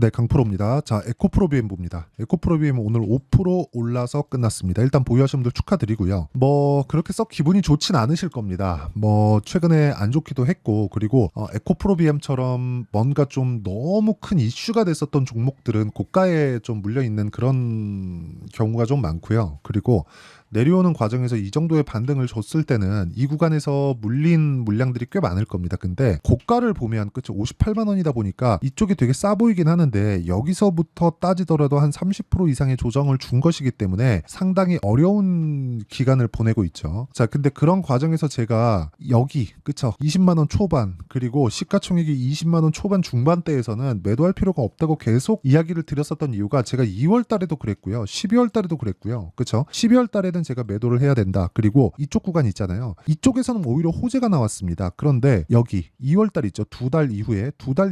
네, 강프로입니다. 자, 에코프로 BM 봅니다. 에코프로 BM 오늘 5% 올라서 끝났습니다. 일단 보유하신 분들 축하드리고요. 그렇게 썩 기분이 좋진 않으실 겁니다. 최근에 안 좋기도 했고, 그리고 에코프로 BM처럼 뭔가 좀 너무 큰 이슈가 됐었던 종목들은 고가에 좀 물려있는 그런 경우가 좀 많고요. 그리고 내려오는 과정에서 이 정도의 반등을 줬을 때는 이 구간에서 물린 물량들이 꽤 많을 겁니다. 근데 고가를 보면 그쵸, 58만 원이다 보니까 이쪽이 되게 싸 보이긴 하는데 여기서부터 따지더라도 한 30% 이상의 조정을 준 것이기 때문에 상당히 어려운 기간을 보내고 있죠. 자, 근데 그런 과정에서 제가 여기 그쵸, 20만 원 초반 그리고 시가총액이 20만 원 초반 중반대에서는 매도할 필요가 없다고 계속 이야기를 드렸었던 이유가 제가 2월 달에도 그랬고요. 12월 달에도 그랬고요. 그쵸? 12월 달에는 제가 매도를 해야 된다. 그리고 이쪽 구간 있잖아요. 이쪽에서는 오히려 호재가 나왔습니다. 그런데 여기 2월 달 있죠. 두 달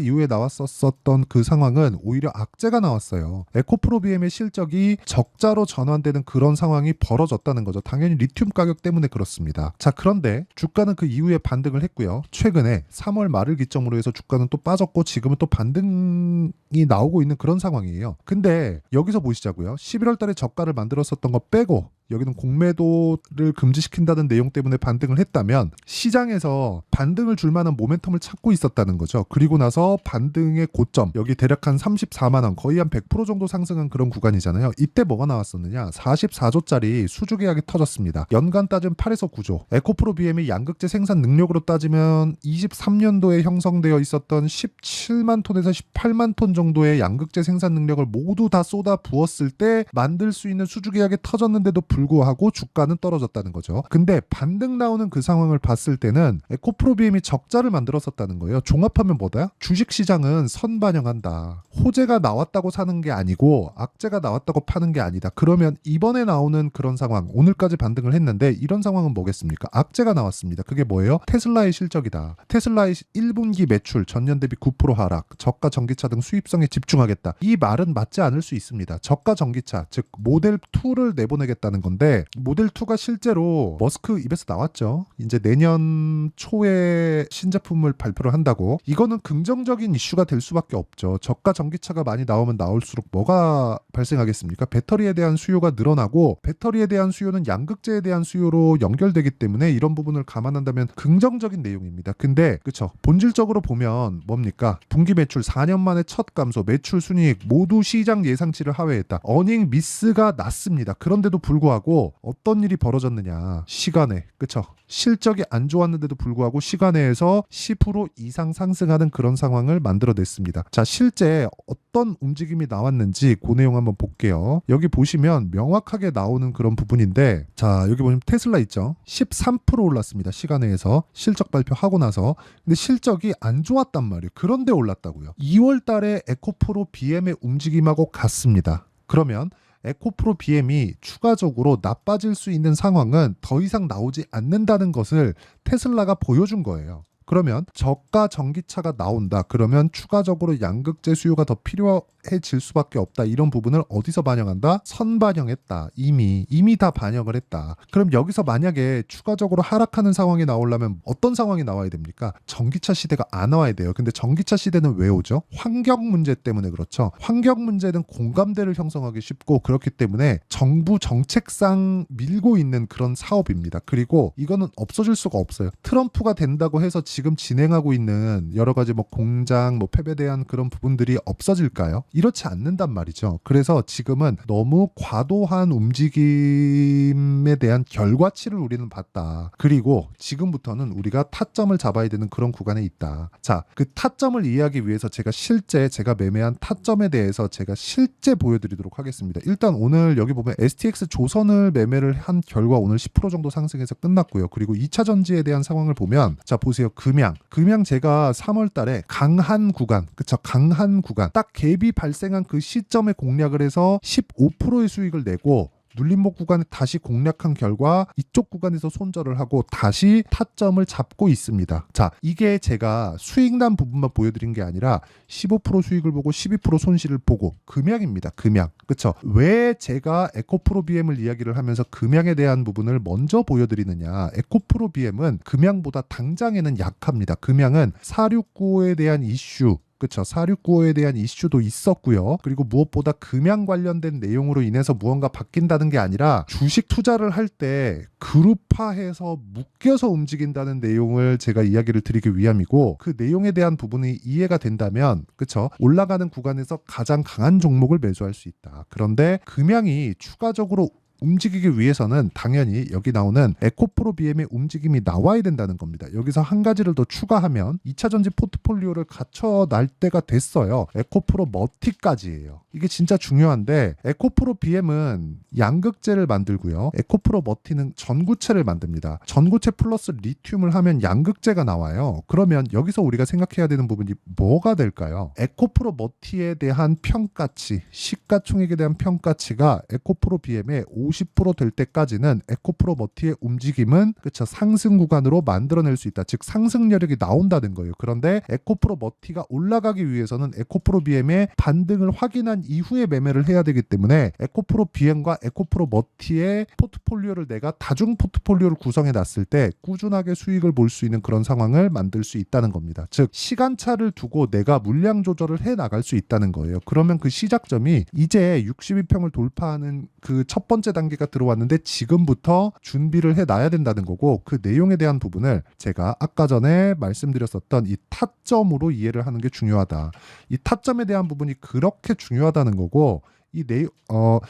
이후에 나왔었던 그 상황은 오히려 악재가 나왔어요. 에코프로 BM의 실적이 적자로 전환되는 그런 상황이 벌어졌다는 거죠. 당연히 리튬 가격 때문에 그렇습니다. 자, 그런데 주가는 그 이후에 반등을 했고요. 최근에 3월 말을 기점으로 해서 주가는 또 빠졌고 지금은 또 반등이 나오고 있는 그런 상황이에요. 근데 여기서 보시자고요. 11월 달에 저가를 만들었었던 거 빼고 여기는 공매도를 금지시킨다는 내용 때문에 반등을 했다면 시장에서 반등을 줄 만한 모멘텀을 찾고 있었다는 거죠. 그리고 나서 반등의 고점, 여기 대략 한 34만 원, 거의 한 100% 정도 상승한 그런 구간이잖아요. 이때 뭐가 나왔었느냐? 44조짜리 수주 계약이 터졌습니다. 연간 따지면 8에서 9조. 에코프로 BM의 양극재 생산 능력으로 따지면 23년도에 형성되어 있었던 17만 톤에서 18만 톤 정도의 양극재 생산 능력을 모두 다 쏟아 부었을 때 만들 수 있는 수주 계약이 터졌는데도 불구하고 주가는 떨어졌다는 거죠. 근데 반등 나오는 그 상황을 봤을 때는 에코프로 BM이 적자를 만들었었다는 거예요. 종합하면 뭐다? 주식시장은 선반영한다. 호재가 나왔다고 사는 게 아니고 악재가 나왔다고 파는 게 아니다. 그러면 이번에 나오는 그런 상황, 오늘까지 반등을 했는데 이런 상황은 뭐겠습니까? 악재가 나왔습니다. 그게 뭐예요? 테슬라의 실적이다. 테슬라의 1분기 매출 전년 대비 9% 하락, 저가 전기차 등 수입성에 집중하겠다. 이 말은 맞지 않을 수 있습니다. 저가 전기차, 즉 모델 2를 내보내겠다는 건데 모델 2가 실제로 머스크 입에서 나왔죠. 이제 내년 초에 신제품을 발표를 한다고. 이거는 긍정적인 이슈가 될 수밖에 없죠. 저가 전기차가 많이 나오면 나올수록 뭐가 발생하겠습니까? 배터리에 대한 수요가 늘어나고 배터리에 대한 수요는 양극재에 대한 수요로 연결되기 때문에 이런 부분을 감안한다면 긍정적인 내용입니다. 근데 그쵸, 본질적으로 보면 뭡니까? 분기 매출 4년 만에 첫 감소, 매출 순이익 모두 시장 예상치를 하회했다. 어닝 미스가 났습니다. 그런데도 불구하고 어떤 일이 벌어졌느냐? 시간에, 그쵸? 실적이 안 좋았는데도 불구하고 시간에서 10% 이상 상승하는 그런 상황을 만들어냈습니다. 자, 실제 어떤 움직임이 나왔는지 그 내용 한번 볼게요. 여기 보시면 명확하게 나오는 그런 부분인데, 자, 여기 보시면 테슬라 있죠? 13% 올랐습니다. 시간에서 실적 발표하고 나서. 근데 실적이 안 좋았단 말이에요. 그런데 올랐다고요. 2월 달에 에코프로 BM의 움직임하고 같습니다. 그러면 에코프로 BM이 추가적으로 나빠질 수 있는 상황은 더 이상 나오지 않는다는 것을 테슬라가 보여준 거예요. 그러면 저가 전기차가 나온다. 그러면 추가적으로 양극재 수요가 더 필요해질 수밖에 없다. 이런 부분을 어디서 반영한다? 선반영했다. 이미 다 반영을 했다. 그럼 여기서 만약에 추가적으로 하락하는 상황이 나오려면 어떤 상황이 나와야 됩니까? 전기차 시대가 안 와야 돼요. 근데 전기차 시대는 왜 오죠? 환경 문제 때문에 그렇죠. 환경 문제는 공감대를 형성하기 쉽고 그렇기 때문에 정부 정책상 밀고 있는 그런 사업입니다. 그리고 이거는 없어질 수가 없어요. 트럼프가 된다고 해서 지금 진행하고 있는 여러 가지 공장, 폐배에 대한 그런 부분들이 없어질까요? 이렇지 않는단 말이죠. 그래서 지금은 너무 과도한 움직임에 대한 결과치를 우리는 봤다. 그리고 지금부터는 우리가 타점을 잡아야 되는 그런 구간에 있다. 자, 그 타점을 이해하기 위해서 제가 매매한 타점에 대해서 제가 실제 보여드리도록 하겠습니다. 일단 오늘 여기 보면 STX 조선을 매매를 한 결과 오늘 10% 정도 상승해서 끝났고요. 그리고 2차 전지에 대한 상황을 보면, 자, 보세요. 금양 제가 3월 달에 강한 구간, 그쵸? 강한 구간. 딱 갭이 발생한 그 시점에 공략을 해서 15%의 수익을 내고 눌림목 구간에 다시 공략한 결과 이쪽 구간에서 손절을 하고 다시 타점을 잡고 있습니다. 자, 이게 제가 수익 난 부분만 보여드린 게 아니라 15% 수익을 보고 12% 손실을 보고 금양입니다. 금양. 그쵸? 왜 제가 에코프로 BM을 이야기를 하면서 금양에 대한 부분을 먼저 보여드리느냐? 에코프로 BM은 금양보다 당장에는 약합니다. 금양은 469에 대한 이슈, 그쵸? 4695에 대한 이슈도 있었고요. 그리고 무엇보다 금양 관련된 내용으로 인해서 무언가 바뀐다는 게 아니라 주식 투자를 할 때 그룹화해서 묶여서 움직인다는 내용을 제가 이야기를 드리기 위함이고, 그 내용에 대한 부분이 이해가 된다면 그쵸? 올라가는 구간에서 가장 강한 종목을 매수할 수 있다. 그런데 금양이 추가적으로 움직이기 위해서는 당연히 여기 나오는 에코프로 BM의 움직임이 나와야 된다는 겁니다. 여기서 한 가지를 더 추가하면 2차전지 포트폴리오를 갖춰 날 때가 됐어요. 에코프로 머티까지예요. 이게 진짜 중요한데, 에코프로 BM은 양극재를 만들고요. 에코프로 머티는 전구체를 만듭니다. 전구체 플러스 리튬을 하면 양극재가 나와요. 그러면 여기서 우리가 생각해야 되는 부분이 뭐가 될까요? 에코프로 머티에 대한 평가치, 시가총액에 대한 평가치가 에코프로 BM의 50%될 때까지는 에코프로 머티의 움직임은 그쵸, 상승 구간으로 만들어낼 수 있다. 즉 상승 여력이 나온다는 거예요. 그런데 에코프로 머티가 올라가기 위해서는 에코프로 BM의 반등을 확인한 이후에 매매를 해야 되기 때문에 에코프로 BM과 에코프로 머티의 포트폴리오를 내가 다중 포트폴리오를 구성해 놨을 때 꾸준하게 수익을 볼 수 있는 그런 상황을 만들 수 있다는 겁니다. 즉 시간차를 두고 내가 물량 조절을 해 나갈 수 있다는 거예요. 그러면 그 시작점이 이제 62평을 돌파하는 그 첫 번째 단계가 들어왔는데 지금부터 준비를 해 놔야 된다는 거고, 그 내용에 대한 부분을 제가 아까 전에 말씀드렸었던 이 타점으로 이해를 하는 게 중요하다. 이 타점에 대한 부분이 그렇게 중요하다는 거고, 이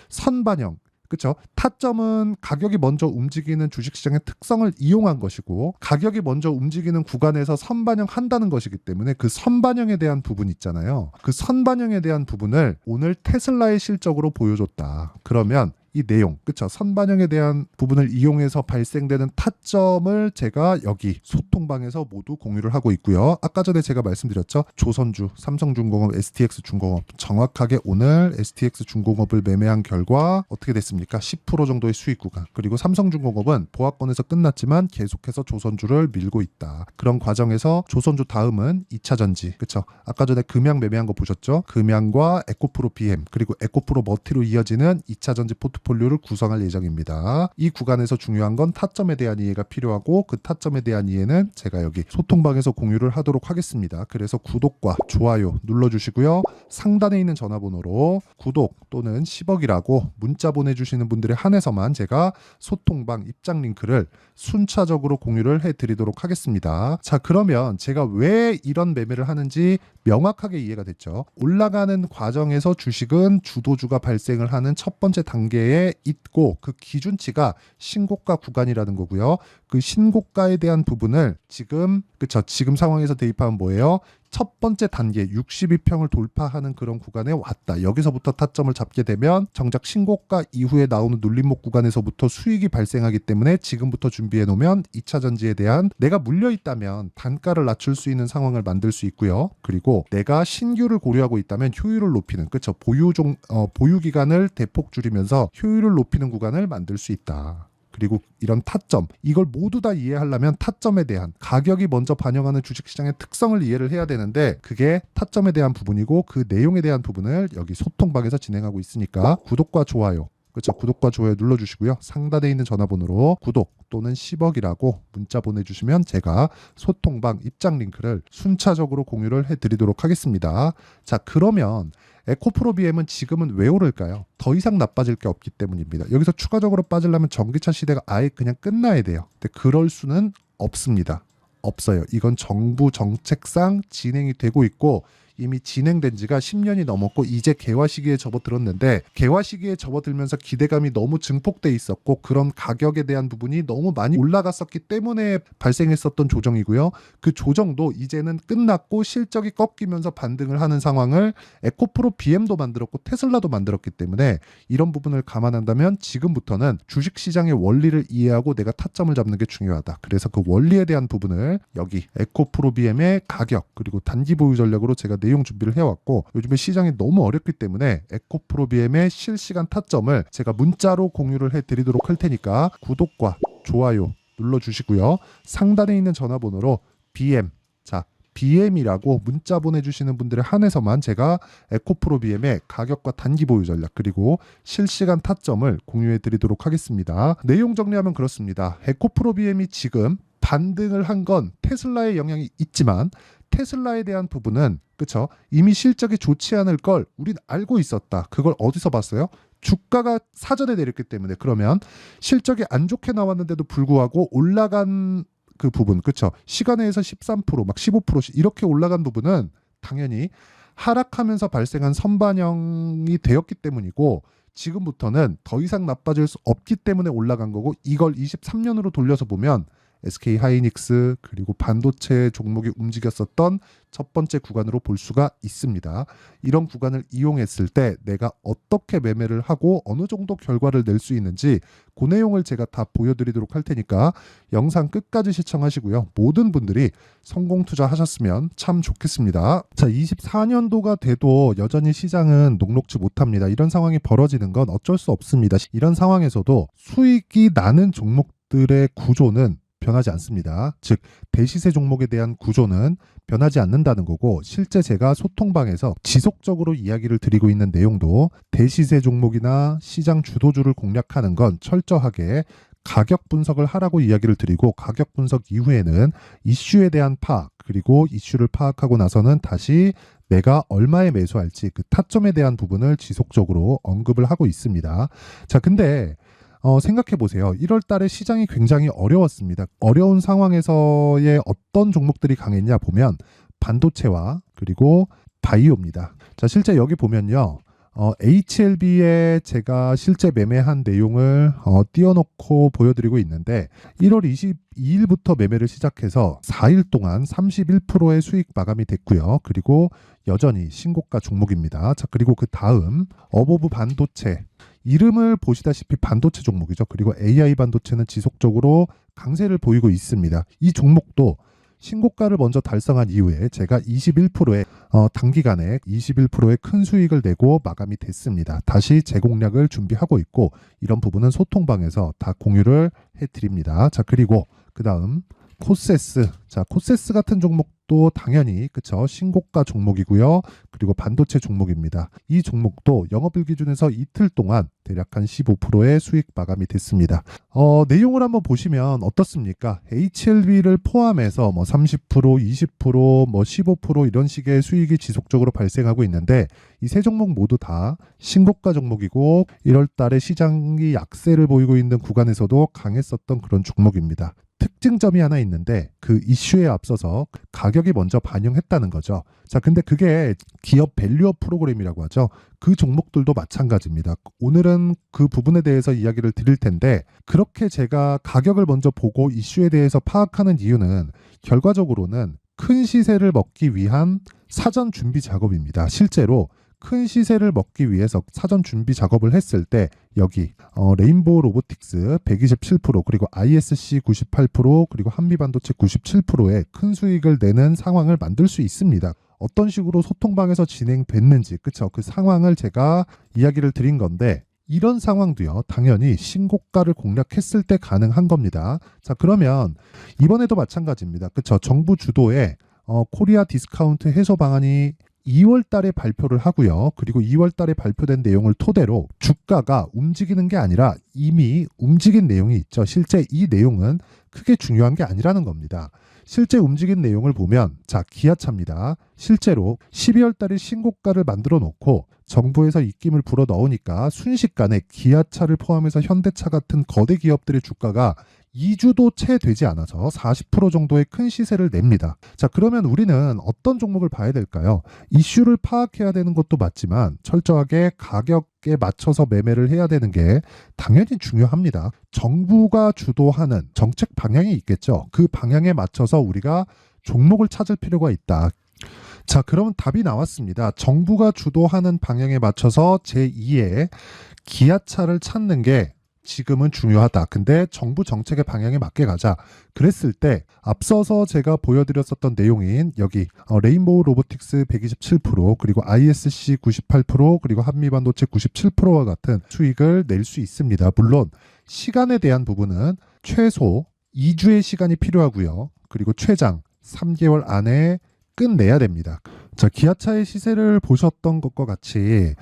선반영, 그렇죠? 타점은 가격이 먼저 움직이는 주식시장의 특성을 이용한 것이고, 가격이 먼저 움직이는 구간에서 선반영한다는 것이기 때문에 그 선반영에 대한 부분 있잖아요. 그 선반영에 대한 부분을 오늘 테슬라의 실적으로 보여줬다. 그러면 이 내용, 그쵸? 선반영에 대한 부분을 이용해서 발생되는 타점을 제가 여기 소통방에서 모두 공유를 하고 있고요. 아까 전에 제가 말씀드렸죠. 조선주, 삼성중공업, STX중공업, 정확하게 오늘 STX중공업을 매매한 결과 어떻게 됐습니까? 10% 정도의 수익 구간. 그리고 삼성중공업은 보합권에서 끝났지만 계속해서 조선주를 밀고 있다. 그런 과정에서 조선주 다음은 2차전지, 그쵸? 아까 전에 금양 매매한 거 보셨죠? 금양과 에코프로 BM, 그리고 에코프로 머티로 이어지는 2차전지 포트폴리오를 구성할 예정입니다. 이 구간에서 중요한 건 타점에 대한 이해가 필요하고, 그 타점에 대한 이해는 제가 여기 소통방에서 공유를 하도록 하겠습니다. 그래서 구독과 좋아요 눌러주시고요. 상단에 있는 전화번호로 구독 또는 10억이라고 문자 보내주시는 분들에 한해서만 제가 소통방 입장 링크를 순차적으로 공유를 해드리도록 하겠습니다. 자, 그러면 제가 왜 이런 매매를 하는지 명확하게 이해가 됐죠. 올라가는 과정에서 주식은 주도주가 발생을 하는 첫 번째 단계에 있고, 그 기준치가 신고가 구간이라는 거고요. 그 신고가에 대한 부분을 지금 상황에서 대입하면 뭐예요? 첫 번째 단계 62평을 돌파하는 그런 구간에 왔다. 여기서부터 타점을 잡게 되면 정작 신고가 이후에 나오는 눌림목 구간에서부터 수익이 발생하기 때문에 지금부터 준비해 놓으면 2차전지에 대한 내가 물려있다면 단가를 낮출 수 있는 상황을 만들 수 있고요. 그리고 내가 신규를 고려하고 있다면 효율을 높이는, 그렇죠? 보유 기간을 대폭 줄이면서 효율을 높이는 구간을 만들 수 있다. 그리고 이런 타점, 이걸 모두 다 이해하려면 타점에 대한, 가격이 먼저 반영하는 주식시장의 특성을 이해를 해야 되는데, 그게 타점에 대한 부분이고, 그 내용에 대한 부분을 여기 소통방에서 진행하고 있으니까 구독과 좋아요, 그렇죠? 구독과 좋아요 눌러주시고요. 상단에 있는 전화번호로 구독 또는 10억이라고 문자 보내주시면 제가 소통방 입장 링크를 순차적으로 공유를 해드리도록 하겠습니다. 자, 그러면 에코프로 BM은 지금은 왜 오를까요? 더 이상 나빠질 게 없기 때문입니다. 여기서 추가적으로 빠지려면 전기차 시대가 아예 그냥 끝나야 돼요. 근데 그럴 수는 없습니다. 없어요. 이건 정부 정책상 진행이 되고 있고, 이미 진행된 지가 10년이 넘었고 이제 개화 시기에 접어들었는데, 개화 시기에 접어들면서 기대감이 너무 증폭돼 있었고, 그런 가격에 대한 부분이 너무 많이 올라갔었기 때문에 발생했었던 조정이고요. 그 조정도 이제는 끝났고 실적이 꺾이면서 반등을 하는 상황을 에코프로 BM도 만들었고 테슬라도 만들었기 때문에, 이런 부분을 감안한다면 지금부터는 주식시장의 원리를 이해하고 내가 타점을 잡는 게 중요하다. 그래서 그 원리에 대한 부분을 여기 에코프로 BM의 가격 그리고 단기 보유 전략으로 제가 내용 준비를 해왔고, 요즘에 시장이 너무 어렵기 때문에 에코프로 BM의 실시간 타점을 제가 문자로 공유를 해드리도록 할 테니까 구독과 좋아요 눌러주시고요. 상단에 있는 전화번호로 BM이라고 문자 보내주시는 분들에 한해서만 제가 에코프로 BM의 가격과 단기 보유 전략 그리고 실시간 타점을 공유해 드리도록 하겠습니다. 내용 정리하면 그렇습니다. 에코프로 BM이 지금 반등을 한 건 테슬라의 영향이 있지만, 테슬라에 대한 부분은 그쵸? 이미 실적이 좋지 않을 걸 우린 알고 있었다. 그걸 어디서 봤어요? 주가가 사전에 내렸기 때문에. 그러면 실적이 안 좋게 나왔는데도 불구하고 올라간 그 부분, 그쵸? 시간에서 13%, 막 15%씩 이렇게 올라간 부분은 당연히 하락하면서 발생한 선반영이 되었기 때문이고, 지금부터는 더 이상 나빠질 수 없기 때문에 올라간 거고, 이걸 23년으로 돌려서 보면 SK 하이닉스 그리고 반도체 종목이 움직였었던 첫 번째 구간으로 볼 수가 있습니다. 이런 구간을 이용했을 때 내가 어떻게 매매를 하고 어느 정도 결과를 낼 수 있는지 그 내용을 제가 다 보여드리도록 할 테니까 영상 끝까지 시청하시고요. 모든 분들이 성공 투자하셨으면 참 좋겠습니다. 자, 24년도가 돼도 여전히 시장은 녹록지 못합니다. 이런 상황이 벌어지는 건 어쩔 수 없습니다. 이런 상황에서도 수익이 나는 종목들의 구조는 변하지 않습니다. 즉 대시세 종목에 대한 구조는 변하지 않는다는 거고, 실제 제가 소통방에서 지속적으로 이야기를 드리고 있는 내용도 대시세 종목이나 시장 주도주를 공략하는 건 철저하게 가격 분석을 하라고 이야기를 드리고, 가격 분석 이후에는 이슈에 대한 파악, 그리고 이슈를 파악하고 나서는 다시 내가 얼마에 매수할지 그 타점에 대한 부분을 지속적으로 언급을 하고 있습니다. 자, 근데 생각해 보세요. 1월 달에 시장이 굉장히 어려웠습니다. 어려운 상황에서의 어떤 종목들이 강했냐 보면 반도체와 그리고 바이오입니다. 자, 실제 여기 보면요. HLB에 제가 실제 매매한 내용을 띄워놓고 보여드리고 있는데, 1월 22일부터 매매를 시작해서 4일 동안 31%의 수익 마감이 됐고요. 그리고 여전히 신고가 종목입니다. 자, 그리고 그 다음 어보브 반도체, 이름을 보시다시피 반도체 종목이죠. 그리고 AI 반도체는 지속적으로 강세를 보이고 있습니다. 이 종목도 신고가를 먼저 달성한 이후에 제가 21%의 단기간에 21%의 큰 수익을 내고 마감이 됐습니다. 다시 재공략을 준비하고 있고, 이런 부분은 소통방에서 다 공유를 해드립니다. 자, 그리고 그 다음 코세스. 자, 코세스 같은 종목도 당연히 그쵸, 신고가 종목이고요. 그리고 반도체 종목입니다. 이 종목도 영업일 기준에서 이틀 동안 대략 한 15%의 수익 마감이 됐습니다. 내용을 한번 보시면 어떻습니까? HLB를 포함해서 뭐 30%, 20%, 뭐 15% 이런 식의 수익이 지속적으로 발생하고 있는데, 이 세 종목 모두 다 신고가 종목이고 1월 달에 시장이 약세를 보이고 있는 구간에서도 강했었던 그런 종목입니다. 특징점이 하나 있는데, 그 이슈에 앞서서 가격이 먼저 반영했다는 거죠. 자, 근데 그게 기업 밸류업 프로그램이라고 하죠. 그 종목들도 마찬가지입니다. 오늘은 그 부분에 대해서 이야기를 드릴 텐데, 그렇게 제가 가격을 먼저 보고 이슈에 대해서 파악하는 이유는 결과적으로는 큰 시세를 먹기 위한 사전 준비 작업입니다. 실제로 큰 시세를 먹기 위해서 사전 준비 작업을 했을 때 여기 레인보우 로보틱스 127%, 그리고 ISC 98%, 그리고 한미반도체 97%의 큰 수익을 내는 상황을 만들 수 있습니다. 어떤 식으로 소통방에서 진행됐는지, 그쵸? 그 상황을 제가 이야기를 드린 건데, 이런 상황도요, 당연히 신고가를 공략했을 때 가능한 겁니다. 자, 그러면 이번에도 마찬가지입니다. 그쵸? 정부 주도의 코리아 디스카운트 해소 방안이 2월 달에 발표를 하고요. 그리고 2월 달에 발표된 내용을 토대로 주가가 움직이는 게 아니라 이미 움직인 내용이 있죠. 실제 이 내용은 크게 중요한 게 아니라는 겁니다. 실제 움직인 내용을 보면, 자, 기아차입니다. 실제로 12월 달에 신고가를 만들어 놓고 정부에서 입김을 불어 넣으니까 순식간에 기아차를 포함해서 현대차 같은 거대 기업들의 주가가 2주도 채 되지 않아서 40% 정도의 큰 시세를 냅니다. 자, 그러면 우리는 어떤 종목을 봐야 될까요? 이슈를 파악해야 되는 것도 맞지만 철저하게 가격에 맞춰서 매매를 해야 되는 게 당연히 중요합니다. 정부가 주도하는 정책 방향이 있겠죠. 그 방향에 맞춰서 우리가 종목을 찾을 필요가 있다. 자, 그러면 답이 나왔습니다. 정부가 주도하는 방향에 맞춰서 제2의 기아차를 찾는 게 지금은 중요하다. 근데 정부 정책의 방향에 맞게 가자. 그랬을 때 앞서서 제가 보여드렸었던 내용인 여기 레인보우 로보틱스 127%, 그리고 ISC 98%, 그리고 한미반도체 97%와 같은 수익을 낼 수 있습니다. 물론 시간에 대한 부분은 최소 2주의 시간이 필요하고요. 그리고 최장 3개월 안에 끝내야 됩니다. 자, 기아차의 시세를 보셨던 것과 같이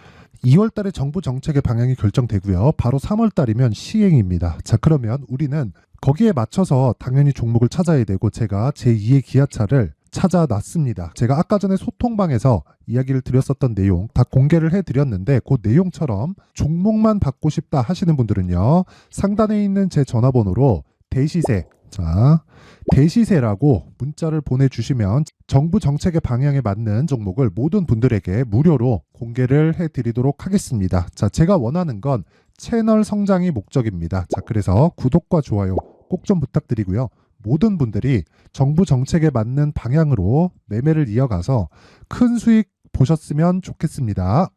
2월 달에 정부 정책의 방향이 결정되고요. 바로 3월 달이면 시행입니다. 자, 그러면 우리는 거기에 맞춰서 당연히 종목을 찾아야 되고, 제가 제2의 기아차를 찾아놨습니다. 제가 아까 전에 소통방에서 이야기를 드렸었던 내용 다 공개를 해드렸는데 그 내용처럼 종목만 받고 싶다 하시는 분들은요. 상단에 있는 제 전화번호로 대시세, 자, 대시세라고 문자를 보내주시면 정부 정책의 방향에 맞는 종목을 모든 분들에게 무료로 공개를 해드리도록 하겠습니다. 자, 제가 원하는 건 채널 성장이 목적입니다. 자, 그래서 구독과 좋아요 꼭 좀 부탁드리고요. 모든 분들이 정부 정책에 맞는 방향으로 매매를 이어가서 큰 수익 보셨으면 좋겠습니다.